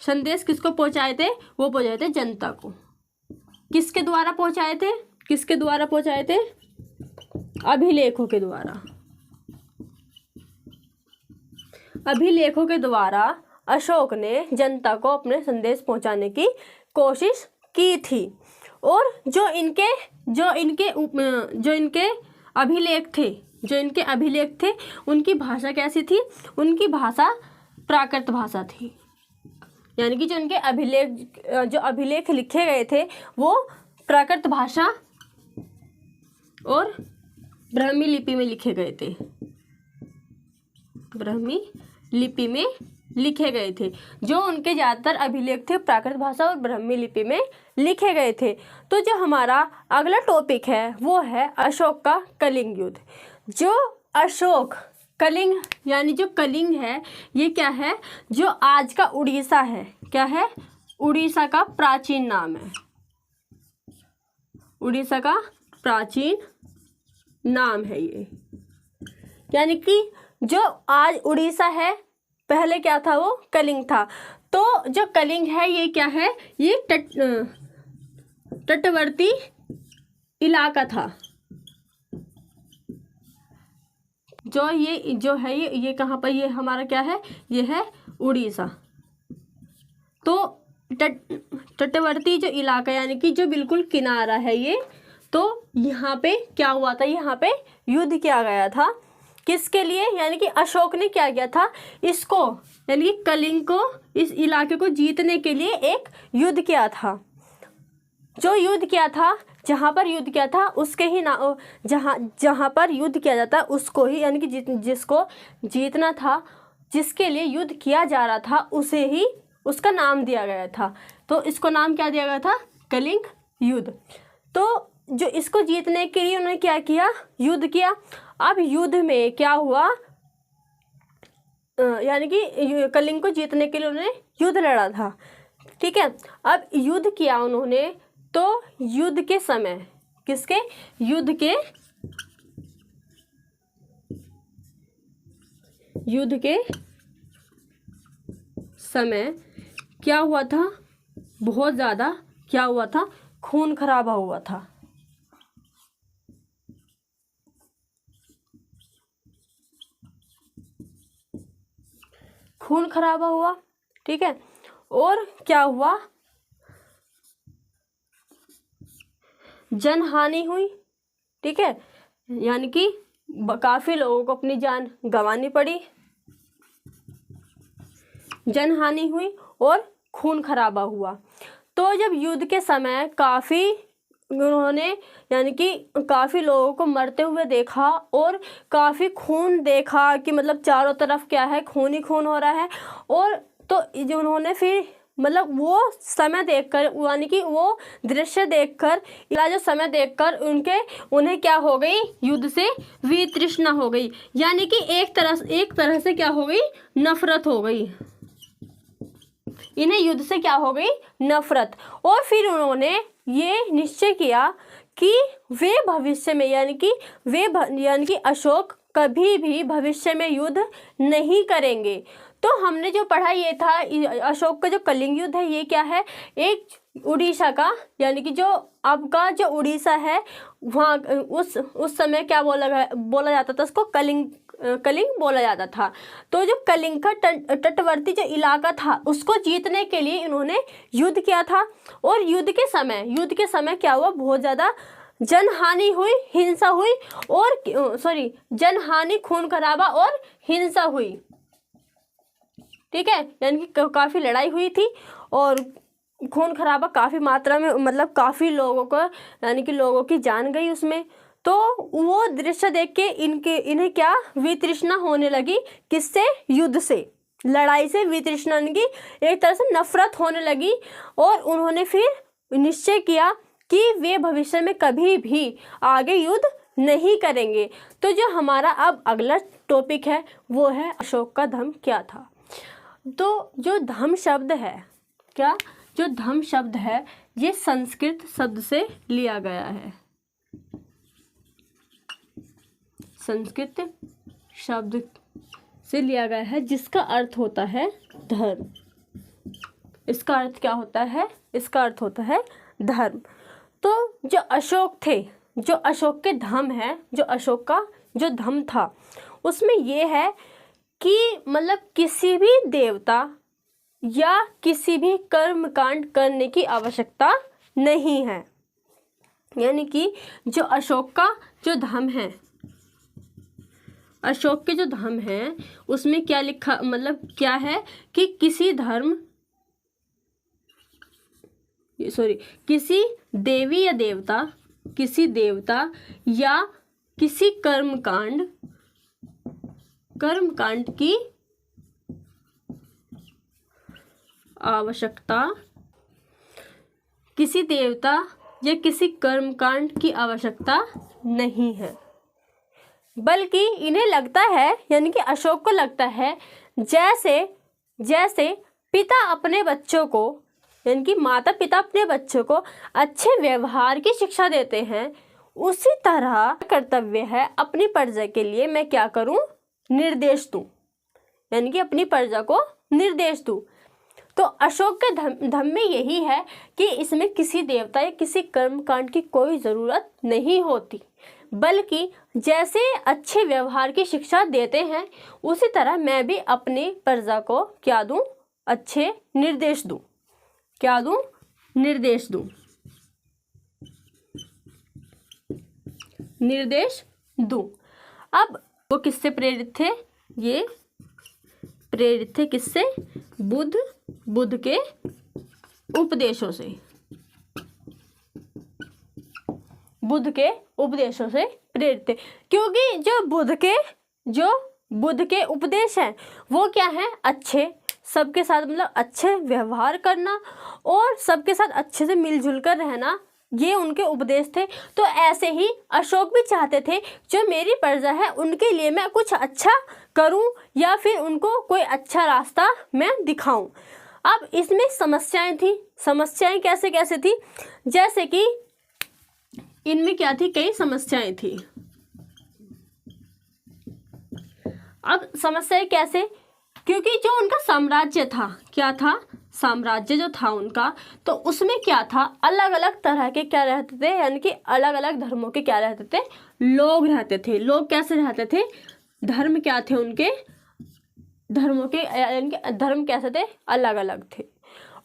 Speaker 1: संदेश किसको पहुंचाए थे, वो पहुंचाए थे जनता को। किसके द्वारा पहुंचाए थे, किसके द्वारा पहुंचाए थे, अभिलेखों के द्वारा। अभिलेखों के द्वारा अशोक ने जनता को अपने संदेश पहुंचाने की कोशिश की थी। और जो इनके अभिलेख थे उनकी भाषा कैसी थी, उनकी भाषा प्राकृत भाषा थी, यानी कि जो अभिलेख लिखे गए थे वो प्राकृत भाषा और ब्राह्मी लिपि में लिखे गए थे, ब्राह्मी लिपि में लिखे गए थे। जो उनके ज़्यादातर अभिलेख थे प्राकृत भाषा और ब्राह्मी लिपि में लिखे गए थे। तो जो हमारा अगला टॉपिक है वो है अशोक का कलिंग युद्ध। जो अशोक कलिंग यानी जो कलिंग है ये क्या है, जो आज का उड़ीसा है, क्या है, उड़ीसा का प्राचीन नाम है, उड़ीसा का प्राचीन नाम है ये। यानी कि जो आज उड़ीसा है पहले क्या था, वो कलिंग था। तो जो कलिंग है ये क्या है, ये तटवर्ती इलाका था। ये कहाँ पर, ये हमारा क्या है, ये है उड़ीसा। तो तटवर्ती जो इलाका यानी कि जो बिल्कुल किनारा है ये, तो यहाँ पे क्या हुआ था, यहाँ पे युद्ध किया गया था। किसके लिए, यानी कि अशोक ने क्या किया था, इसको यानी कि कलिंग को, इस इलाके को जीतने के लिए एक युद्ध किया था। जो युद्ध किया था, जहाँ पर युद्ध किया था उसके ही ना, जहाँ पर युद्ध किया जाता है उसको ही, यानी कि जिसको जीतना था, जिसके लिए युद्ध किया जा रहा था, उसे ही उसका नाम दिया गया था। तो इसको नाम क्या दिया गया था, कलिंग युद्ध। तो जो इसको जीतने के लिए उन्होंने क्या किया, युद्ध किया। अब युद्ध में क्या हुआ, यानी कि कलिंग को जीतने के लिए उन्होंने युद्ध लड़ा था, ठीक है। अब युद्ध किया उन्होंने, तो युद्ध के समय, किसके, युद्ध के समय क्या हुआ था, बहुत ज़्यादा क्या हुआ था, खून खराबा हुआ था। खून खराबा हुआ, ठीक है। और क्या हुआ, जनहानि हुई, ठीक है, यानी कि काफ़ी लोगों को अपनी जान गंवानी पड़ी, जनहानि हुई और खून खराबा हुआ। तो जब युद्ध के समय काफ़ी उन्होंने, यानी कि काफ़ी लोगों को मरते हुए देखा और काफ़ी खून देखा कि मतलब चारों तरफ क्या है, खून ही खून हो रहा है। और तो जो उन्होंने फिर मतलब वो समय देखकर, यानी कि वो दृश्य देखकर, या जो समय देखकर उन्हें क्या हो गई, युद्ध से वितृष्णा हो गई, यानी कि एक तरह से क्या हो गई, नफरत हो गई। इन्हें युद्ध से क्या हो गई, नफरत। और फिर उन्होंने ये निश्चय किया कि वे भविष्य में, यानी कि अशोक कभी भी भविष्य में युद्ध नहीं करेंगे। तो हमने जो पढ़ा ये था, अशोक का जो कलिंग युद्ध है ये क्या है, एक उड़ीसा का, यानी कि जो आपका जो उड़ीसा है वहाँ उस समय क्या बोला जाता था, उसको कलिंग बोला जाता था। तो जो कलिंग का तटवर्ती जो इलाका था उसको जीतने के लिए इन्होंने युद्ध किया था। और युद्ध के समय क्या हुआ, बहुत ज़्यादा जनहानि हुई, हिंसा हुई, और जनहानि, खून खराबा और हिंसा हुई, ठीक है, यानी कि काफ़ी लड़ाई हुई थी और खून खराबा काफ़ी मात्रा में, मतलब काफ़ी लोगों को, यानी कि लोगों की जान गई उसमें। तो वो दृश्य देख के इन्हें क्या, वितृष्णा होने लगी, किससे, युद्ध से, लड़ाई से वितृष्णा, यानी कि एक तरह से नफरत होने लगी। और उन्होंने फिर निश्चय किया कि वे भविष्य में कभी भी आगे युद्ध नहीं करेंगे। तो जो हमारा अब अगला टॉपिक है वो है अशोक का धम्म क्या था। तो जो धम्म शब्द है, क्या, जो धम्म शब्द है ये संस्कृत शब्द से लिया गया है, संस्कृत शब्द से लिया गया है, जिसका अर्थ होता है धर्म। इसका अर्थ क्या होता है, इसका अर्थ होता है धर्म। तो जो अशोक थे, जो अशोक के धम्म है, जो अशोक का जो धम्म था उसमें ये है कि मतलब किसी भी देवता या किसी भी कर्म कांड करने की आवश्यकता नहीं है। यानी कि जो अशोक का जो धम्म है, अशोक के जो धम्म है उसमें क्या लिखा, मतलब क्या है कि किसी देवी या देवता, किसी देवता या किसी कर्मकांड की आवश्यकता, किसी देवता या किसी कर्मकांड की आवश्यकता नहीं है, बल्कि इन्हें लगता है, यानी कि अशोक को लगता है, जैसे पिता अपने बच्चों को, यानी कि माता पिता अपने बच्चों को अच्छे व्यवहार की शिक्षा देते हैं, उसी तरह कर्तव्य है अपनी प्रजा के लिए मैं क्या करूं, निर्देश दूं, यानी कि अपनी प्रजा को निर्देश दूं। तो अशोक के धम्म में यही है कि इसमें किसी देवता या किसी कर्मकांड की कोई ज़रूरत नहीं होती, बल्कि जैसे अच्छे व्यवहार की शिक्षा देते हैं उसी तरह मैं भी अपनी प्रजा को क्या दूं, अच्छे निर्देश दूं। क्या दूं, निर्देश दूं, निर्देश दूं। अब वो किससे प्रेरित थे, ये प्रेरित थे किससे, बुद्ध के उपदेशों से, बुद्ध के उपदेशों से प्रेरित थे। क्योंकि जो बुद्ध के उपदेश हैं वो क्या है, अच्छे, सबके साथ मतलब अच्छे व्यवहार करना और सबके साथ अच्छे से मिलजुल कर रहना, ये उनके उपदेश थे। तो ऐसे ही अशोक भी चाहते थे जो मेरी प्रजा है उनके लिए मैं कुछ अच्छा करूं या फिर उनको कोई अच्छा रास्ता मैं दिखाऊं। अब इसमें समस्याएं थी, समस्याएं कैसे कैसे थी, जैसे कि इनमें क्या थी, कई समस्याएं थी। अब समस्याएं कैसे, क्योंकि जो उनका साम्राज्य था, क्या था, साम्राज्य जो था उनका, तो उसमें क्या था, अलग अलग तरह के क्या रहते थे, यानी कि अलग अलग धर्मों के क्या रहते थे, लोग रहते थे। लोग कैसे रहते थे, धर्म क्या थे उनके, धर्मों के यानी कि धर्म कैसे थे, अलग अलग थे।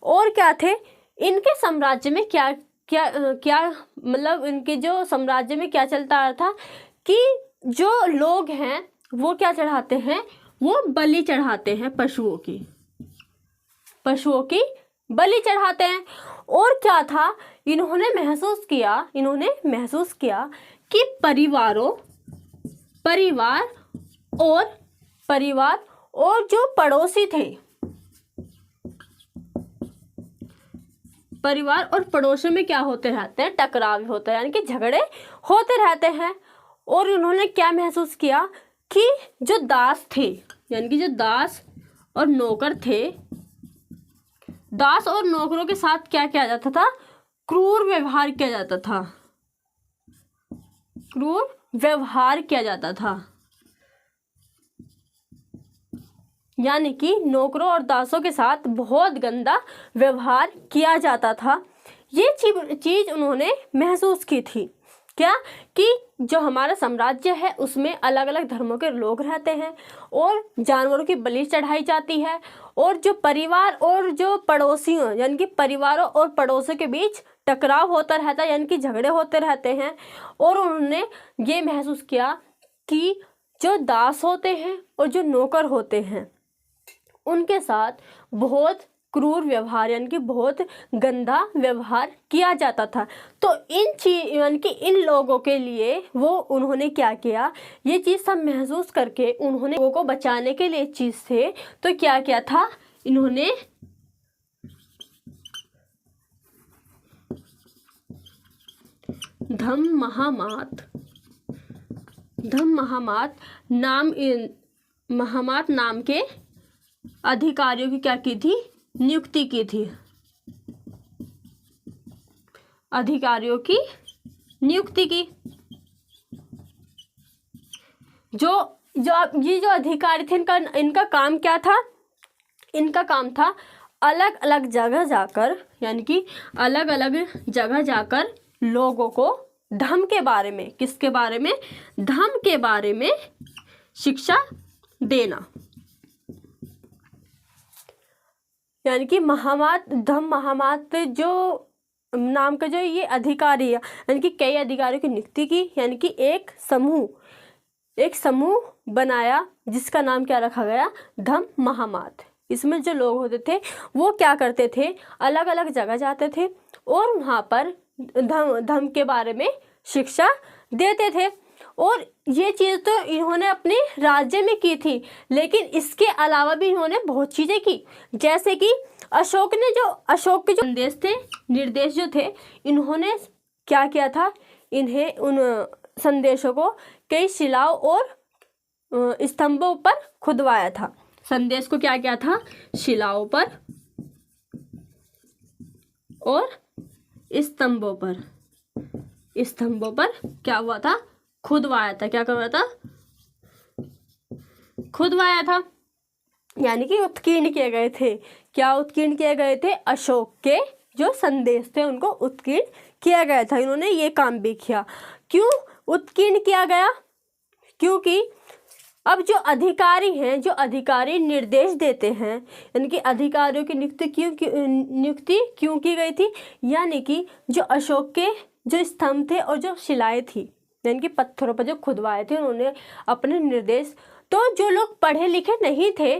Speaker 1: और क्या थे, इनके साम्राज्य में क्या क्या क्या मतलब इनके जो साम्राज्य में क्या चलता आ रहा था कि जो लोग हैं वो क्या चढ़ाते हैं, वो बलि चढ़ाते हैं, पशुओं की बलि चढ़ाते हैं। और क्या था, इन्होंने महसूस किया कि परिवार और जो पड़ोसी थे, परिवार और पड़ोसियों में क्या होते रहते हैं, टकराव होता है, यानी कि झगड़े होते रहते हैं। और उन्होंने क्या महसूस किया कि जो दास थे, यानी कि जो दास और नौकर थे, दास और नौकरों के साथ क्या किया जाता था, क्रूर व्यवहार किया जाता था, क्रूर व्यवहार किया जाता था। यानी कि नौकरों और दासों के साथ बहुत गंदा व्यवहार किया जाता था। ये चीज उन्होंने महसूस की थी, क्या कि जो हमारा साम्राज्य है उसमें अलग अलग धर्मों के लोग रहते हैं और जानवरों की बलि चढ़ाई जाती है, और जो परिवार और जो पड़ोसियों यानी कि परिवारों और पड़ोसियों के बीच टकराव होता रहता है, यानी कि झगड़े होते रहते हैं। और उन्होंने ये महसूस किया कि जो दास होते हैं और जो नौकर होते हैं उनके साथ बहुत क्रूर व्यवहार यानी कि बहुत गंदा व्यवहार किया जाता था। तो यानी कि इन लोगों के लिए उन्होंने क्या किया, ये चीज़ सब महसूस करके उन्होंने लोगों को बचाने के लिए चीज़ से तो क्या किया था, इन्होंने धम्म महामात नाम के अधिकारियों की क्या की थी, नियुक्ति की थी, अधिकारियों की नियुक्ति की। ये जो अधिकारी थे इनका काम क्या था, इनका काम था अलग अलग जगह जाकर, यानी कि अलग अलग जगह जाकर लोगों को धर्म के बारे में, किसके बारे में, धर्म के बारे में शिक्षा देना। यानी कि धम्म महामात जो नाम का जो ये अधिकारी है, यानी कि कई अधिकारियों की नियुक्ति की, यानी कि एक समूह बनाया जिसका नाम क्या रखा गया, धम्म महामात। इसमें जो लोग होते थे वो क्या करते थे, अलग अलग जगह जाते थे और वहाँ पर धर्म के बारे में शिक्षा देते थे। और ये चीज़ तो इन्होंने अपने राज्य में की थी, लेकिन इसके अलावा भी इन्होंने बहुत चीज़ें की, जैसे कि अशोक के जो संदेश थे, निर्देश जो थे, इन्होंने क्या किया था, इन्हें उन संदेशों को कई शिलाओं और स्तंभों पर खुदवाया था। संदेश को क्या किया था, शिलाओं पर और स्तंभों पर क्या हुआ था, खुदवाया था। क्या करवाया था, खुदवाया था, यानी कि उत्कीर्ण किए गए थे। क्या उत्कीर्ण किए गए थे, अशोक के जो संदेश थे उनको उत्कीर्ण किया गया था। इन्होंने ये काम भी किया। क्यों उत्कीर्ण किया गया, क्योंकि अब जो अधिकारी हैं, जो अधिकारी निर्देश देते हैं, यानी कि अधिकारियों की नियुक्ति क्यों की गई थी, यानी कि जो अशोक के जो स्तंभ थे और जो शिलाएं थी, यानी कि पत्थरों पर जो खुदवाए थे, उन्होंने अपने निर्देश, तो जो लोग पढ़े लिखे नहीं थे,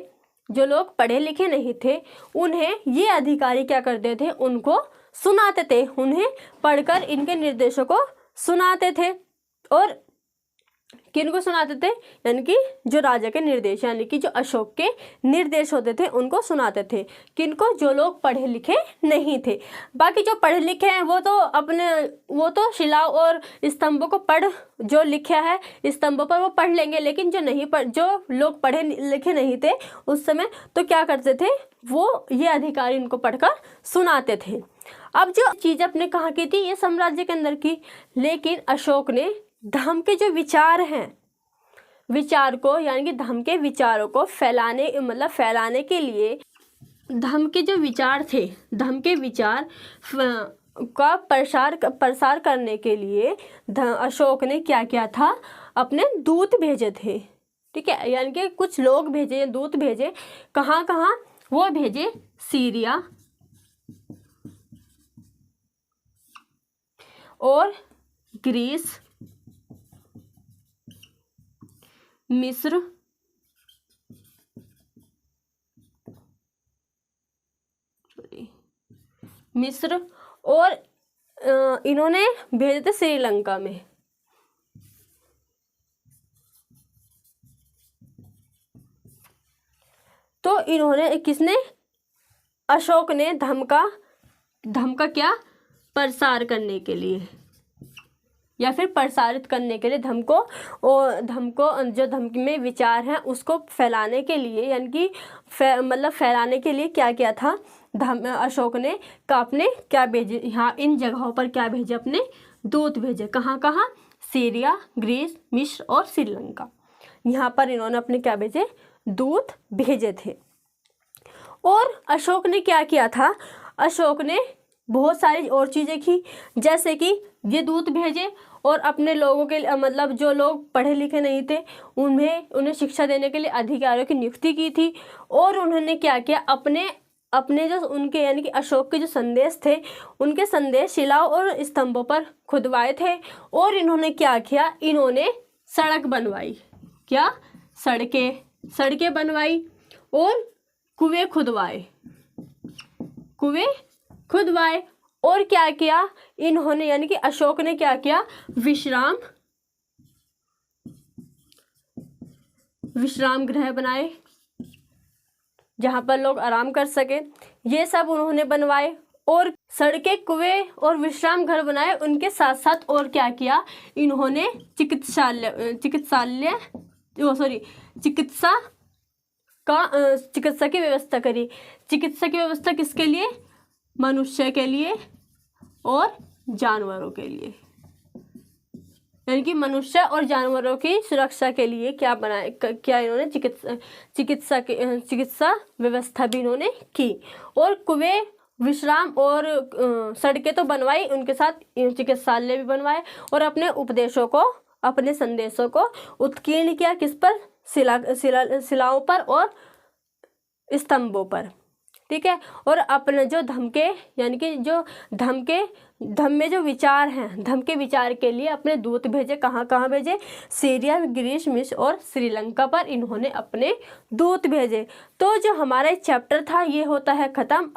Speaker 1: जो लोग पढ़े लिखे नहीं थे, उन्हें ये अधिकारी क्या करते थे, उनको सुनाते थे, उन्हें पढ़कर इनके निर्देशों को सुनाते थे। और किनको सुनाते थे, यानी कि जो राजा के निर्देश, यानी कि जो अशोक के निर्देश होते थे उनको सुनाते थे। किनको, जो लोग पढ़े लिखे नहीं थे। बाकी जो पढ़े लिखे हैं वो तो शिला और स्तंभों को जो लिखा है स्तंभों पर वो पढ़ लेंगे, लेकिन जो लोग पढ़े लिखे नहीं थे उस समय, तो क्या करते थे, वो ये अधिकारी उनको पढ़कर सुनाते थे। अब जो चीज़ अपने कहाँ की थी, ये साम्राज्य के अंदर की, लेकिन अशोक ने धर्म के जो विचार हैं, विचार को, यानी कि धर्म के विचारों को फैलाने के लिए, धर्म के जो विचार थे, धर्म के विचार का प्रसार करने के लिए अशोक ने क्या किया था, अपने दूत भेजे थे। ठीक है, यानी कि कुछ लोग भेजे, दूत भेजे, कहाँ कहाँ, वो भेजे सीरिया और ग्रीस, मिस्र और इन्होंने भेजे थे श्रीलंका में। तो इन्होंने अशोक ने धर्म का क्या प्रसार करने के लिए, या फिर प्रसारित करने के लिए, धर्म को जो धर्म में विचार हैं उसको फैलाने के लिए, यानी कि फैलाने के लिए क्या किया था, अशोक ने अपने क्या भेजे, यहाँ इन जगहों पर क्या भेजे, अपने दूत भेजे। कहाँ कहाँ, सीरिया, ग्रीस, मिस्र और श्रीलंका, यहाँ पर इन्होंने अपने क्या भेजे, दूत भेजे थे। और अशोक ने क्या किया था, अशोक ने बहुत सारी और चीज़ें की, जैसे कि ये दूत भेजे और अपने लोगों के जो लोग पढ़े लिखे नहीं थे उन्हें शिक्षा देने के लिए अधिकारियों की नियुक्ति की थी। और उन्होंने क्या किया, अपने जो उनके, यानी कि अशोक के जो संदेश थे, उनके संदेश शिलाओं और स्तंभों पर खुदवाए थे। और इन्होंने क्या किया, इन्होंने सड़क बनवाई, क्या, सड़कें बनवाई और कुएं खुदवाए। और क्या किया इन्होंने, यानी कि अशोक ने क्या किया, विश्राम गृह बनाए जहाँ पर लोग आराम कर सके, ये सब उन्होंने बनवाए। और सड़कें, कुएं और विश्राम घर बनाए। उनके साथ साथ और क्या किया, इन्होंने चिकित्सा की व्यवस्था करी। चिकित्सा की व्यवस्था किसके लिए, मनुष्य के लिए और जानवरों के लिए, यानी कि मनुष्य और जानवरों की सुरक्षा के लिए क्या इन्होंने चिकित्सा व्यवस्था भी इन्होंने की। और कुएं, विश्राम और सड़कें तो बनवाई, उनके साथ चिकित्सालय भी बनवाए। और अपने संदेशों को उत्कीर्ण किया, किस पर, शिलाओं पर और स्तंभों पर। ठीक है, और अपने जो यानी कि जो धर्म में जो विचार हैं, धर्म के विचार के लिए अपने दूत भेजे। कहाँ कहाँ भेजे, सीरिया, ग्रीस, मिस्र और श्रीलंका पर इन्होंने अपने दूत भेजे। तो जो हमारा चैप्टर था ये होता है ख़त्म।